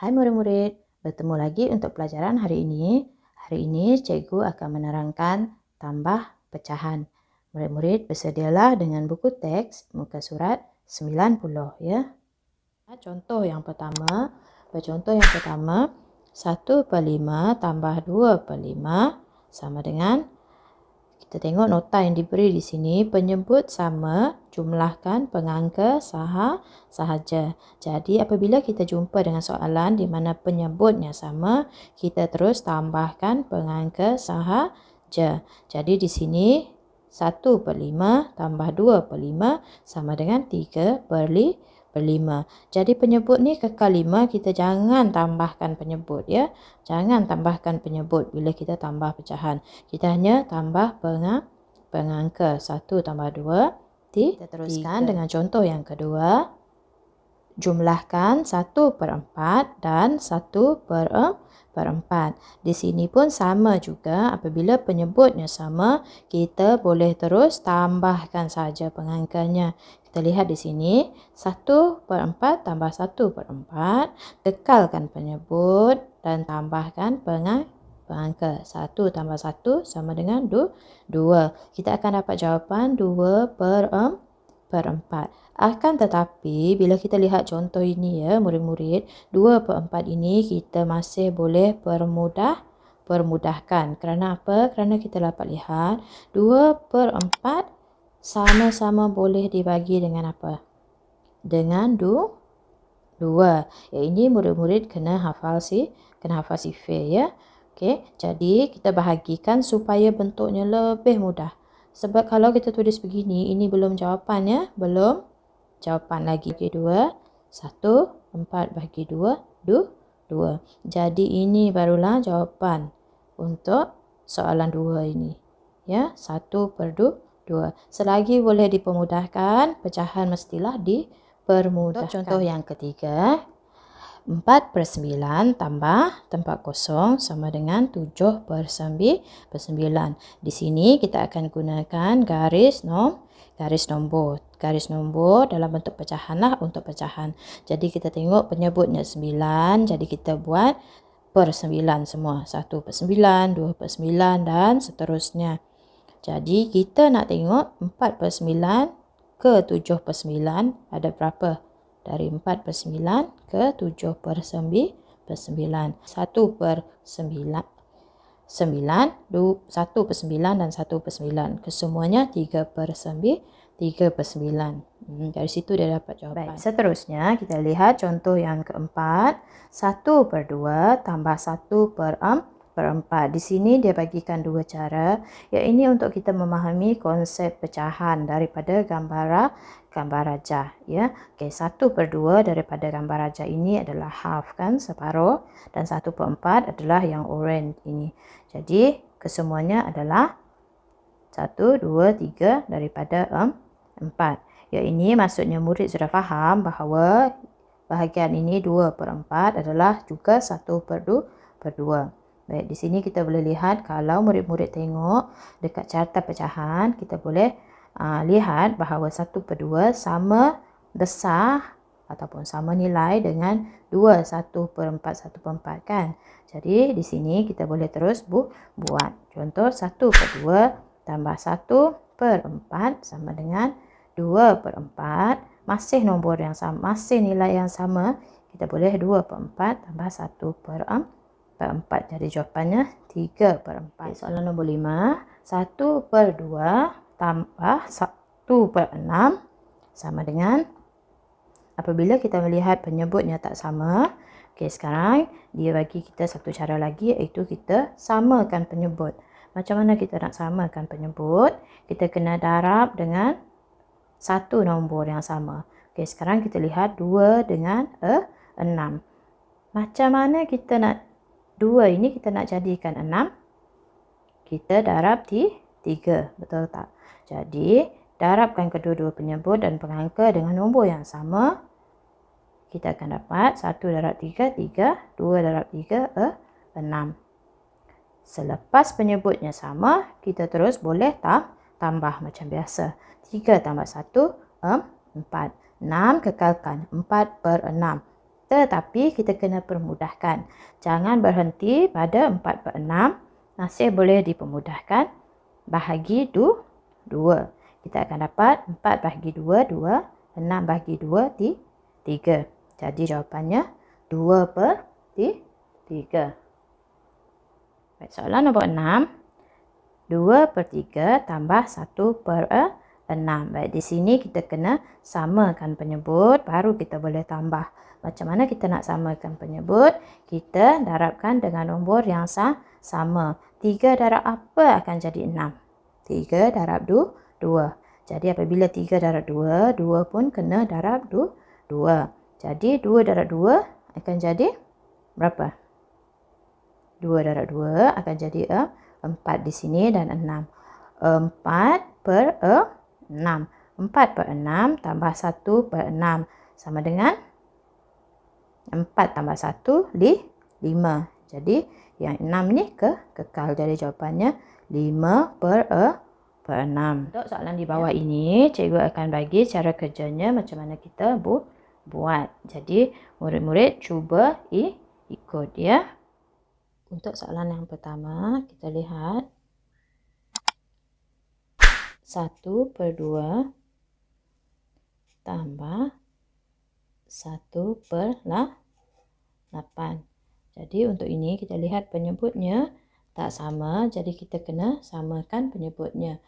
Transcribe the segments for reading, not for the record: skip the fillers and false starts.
Hai murid-murid, bertemu lagi untuk pelajaran hari ini. Hari ini cikgu akan menerangkan tambah pecahan. Murid-murid bersedialah dengan buku teks muka surat 90 ya. Contoh yang pertama, 1/5 tambah 2/5 sama dengan, kita tengok nota yang diberi di sini, penyebut sama, jumlahkan pengangka sahaja. Jadi apabila kita jumpa dengan soalan di mana penyebutnya sama, kita terus tambahkan pengangka sahaja. Jadi di sini 1/5 tambah 2/5 sama dengan 3/5. Jadi penyebut ni kekal 5, kita jangan tambahkan penyebut ya. Jangan tambahkan penyebut bila kita tambah pecahan. Kita hanya tambah pengangka 1 tambah 2, kita teruskan dengan contoh yang kedua. Jumlahkan 1/4 dan 1/4. Di sini pun sama juga, apabila penyebutnya sama, kita boleh terus tambahkan saja pengangkanya. Kita lihat di sini, 1/4 tambah 1/4, kekalkan penyebut dan tambahkan pengangka. 1 tambah 1 sama dengan 2. Kita akan dapat jawapan 2/4. Akan tetapi, bila kita lihat contoh ini ya murid-murid, 2/4 ini kita masih boleh permudahkan. Kerana apa? Kerana kita dapat lihat 2/4 sama-sama boleh dibagi dengan apa? Dengan 2. Ya, ini murid-murid kena hafal sifir ya. Okey, jadi kita bahagikan supaya bentuknya lebih mudah. Sebab kalau kita tulis begini, ini belum jawapan ya, belum jawapan lagi. 2, 1, 4 bagi 2, 2. Jadi ini barulah jawapan untuk soalan 2 ini. Ya, 1/2. Selagi boleh dipermudahkan, pecahan mestilah dipermudahkan. Contoh yang ketiga, 4/9 tambah tempat kosong sama dengan 7/9. Di sini kita akan gunakan garis nombor. Garis nombor dalam bentuk pecahan lah untuk pecahan. Jadi kita tengok penyebutnya 9. Jadi kita buat per 9 semua. 1/9, 2/9 dan seterusnya. Jadi kita nak tengok 4/9 ke 7/9 ada berapa? Dari 4/9 ke 7/9. 1/9, 1/9 dan 1/9. Kesemuanya 3/9. Dari situ dia dapat jawapan. Baik, seterusnya kita lihat contoh yang keempat. 1/2 tambah 1/4. Di sini dia bagikan dua cara. Ya, ini untuk kita memahami konsep pecahan daripada gambar rajah ya. Okey, 1/2 daripada gambar rajah ini adalah half kan, separuh, dan 1/4 adalah yang orange ini. Jadi kesemuanya adalah 1, 2, 3 daripada 4. Ya, ini maksudnya murid sudah faham bahawa bahagian ini 2/4 adalah juga 1/2. Baik, di sini kita boleh lihat kalau murid-murid tengok dekat carta pecahan, kita boleh lihat bahawa 1/2 sama besar ataupun sama nilai dengan 2 1/4 kan. Jadi di sini kita boleh terus buat. Contoh 1/2 tambah 1/4 sama dengan 2/4. Masih nombor yang sama, masih nilai yang sama. Kita boleh 2/4 tambah 1/4. Jadi jawapannya 3/4. Soalan nombor 5. 1/2 tambah 1/6 sama dengan, apabila kita melihat penyebutnya tak sama. Okey, sekarang dia bagi kita satu cara lagi, iaitu kita samakan penyebut. Macam mana kita nak samakan penyebut? Kita kena darab dengan satu nombor yang sama. Okey, sekarang kita lihat 2 dengan 6. Macam mana kita nak 2 ini kita nak jadikan 6? Kita darab 3, betul tak? Jadi, darabkan kedua-dua penyebut dan pengangka dengan nombor yang sama. Kita akan dapat 1 darab 3, 3. 2 darab 3, 6. Selepas penyebutnya sama, kita terus boleh tambah macam biasa. 3 tambah 1, 4. 6 kekalkan, 4/6. Tetapi kita kena permudahkan. Jangan berhenti pada 4/6. Masih boleh dipermudahkan. Bahagi 2. Kita akan dapat 4 bahagi 2, 2. 6 bahagi 2, 3. Jadi jawapannya 2/3. Baik, soalan nombor 6. 2/3 tambah 1/6. Baik, di sini kita kena samakan penyebut, baru kita boleh tambah. Macam mana kita nak samakan penyebut? Kita darabkan dengan nombor yang sama. 3 darab apa akan jadi 6? 3 darab 2. Jadi apabila 3 darab 2, 2 pun kena darab 2. Jadi 2 darab 2 akan jadi berapa? 2 darab 2 akan jadi 4 di sini dan 6. 4/6. 4/6 tambah 1/6 sama dengan 4 tambah 1, 5. Jadi yang 6 ni kekal. Jadi jawapannya 5/6. Untuk soalan di bawah ini, cikgu akan bagi cara kerjanya macam mana kita buat. Jadi murid-murid cuba ikut ya. Untuk soalan yang pertama, kita lihat 1/2 tambah 1/8. Jadi untuk ini kita lihat penyebutnya tak sama, jadi kita kena samakan penyebutnya.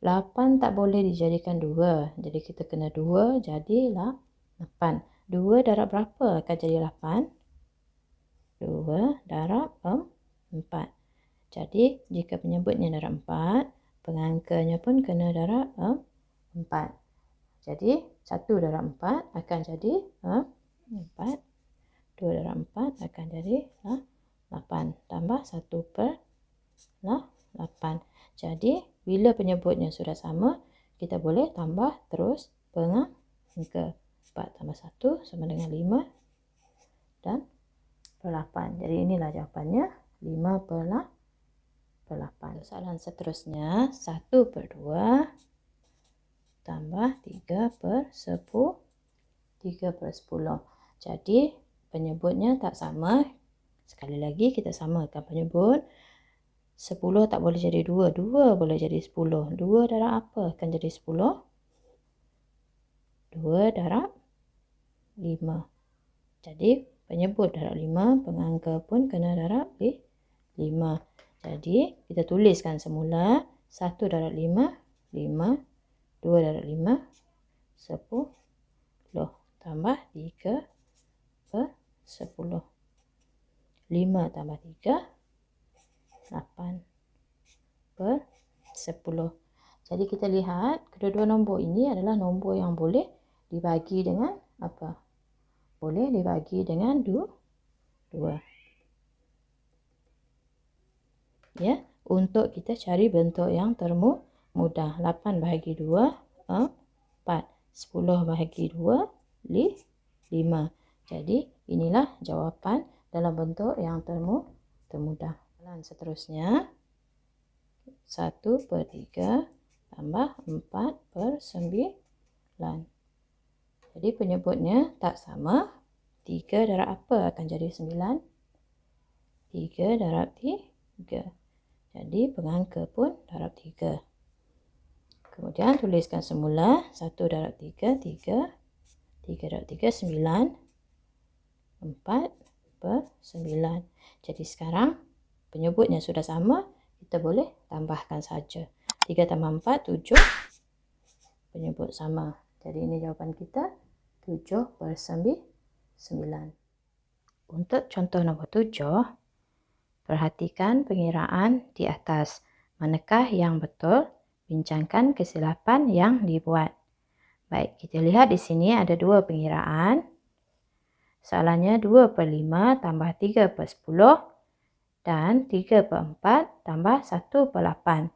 8 tak boleh dijadikan 2, jadi kita kena 2 jadilah 8. 2 darab berapa akan jadi 8? 2 darab 4. Jadi jika penyebutnya darab 4, pengangkanya pun kena darab 4. Jadi 1 darab 4 akan jadi 4. 2 darab 4 akan jadi 8. Tambah 1/8. Jadi bila penyebutnya sudah sama, kita boleh tambah terus pengangka. 4 tambah 1 sama dengan 5 dan 8. Jadi inilah jawapannya 5/8. Soalan seterusnya 1/2 tambah 3/10. Jadi penyebutnya tak sama. Sekali lagi kita samakan penyebut. 10 tak boleh jadi 2. 2 boleh jadi 10. 2 darab apa akan jadi 10? 2 darab 5. Jadi penyebut darab 5, pengangka pun kena darab 5. Jadi kita tuliskan semula 1 darab 5, 5. 2 darab 5, 10. Tambah 3/10. 5 tambah 3, 8/10. Jadi kita lihat kedua-dua nombor ini adalah nombor yang boleh dibagi dengan apa? Boleh dibagi dengan 2. Ya, untuk kita cari bentuk yang termudah. 8 bahagi 2, 4. 10 bahagi 2, 5. Jadi inilah jawapan dalam bentuk yang termudah. Dan seterusnya 1/3 tambah 4/9. Jadi penyebutnya tak sama. 3 darab apa akan jadi 9? 3 darab 3. Jadi pengangka pun darab 3. Kemudian tuliskan semula 1 darab 3, 3. 3 darab 3, 9. 4/9. Jadi sekarang penyebutnya sudah sama, kita boleh tambahkan saja. 3 tambah 4, 7. Penyebut sama. Jadi ini jawapan kita 7/9. Untuk contoh nombor 7, perhatikan pengiraan di atas. Manakah yang betul? Bincangkan kesilapan yang dibuat. Baik, kita lihat di sini ada 2 pengiraan. Soalannya 2/5 tambah 3/10 dan 3/4 tambah 1/8.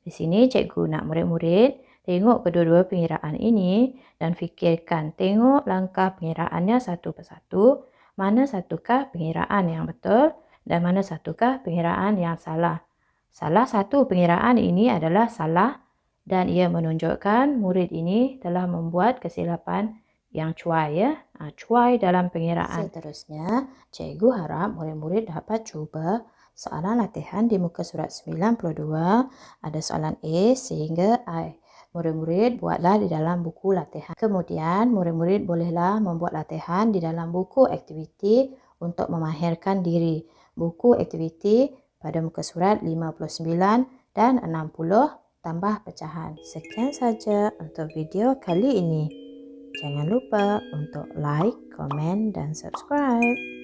Di sini cikgu nak murid-murid tengok kedua-dua pengiraan ini dan fikirkan, tengok langkah pengiraannya satu persatu, mana satukah pengiraan yang betul dan mana satukah pengiraan yang salah. Salah satu pengiraan ini adalah salah dan ia menunjukkan murid ini telah membuat kesilapan yang cuai ya. Cuai dalam pengiraan. Seterusnya, cikgu harap murid-murid dapat cuba soalan latihan di muka surat 92. Ada soalan A sehingga I. Murid-murid buatlah di dalam buku latihan. Kemudian, murid-murid bolehlah membuat latihan di dalam buku aktiviti untuk memahirkan diri. Buku aktiviti pada muka surat 59 dan 60 tambah pecahan. Sekian saja untuk video kali ini. Jangan lupa untuk like, komen, dan subscribe.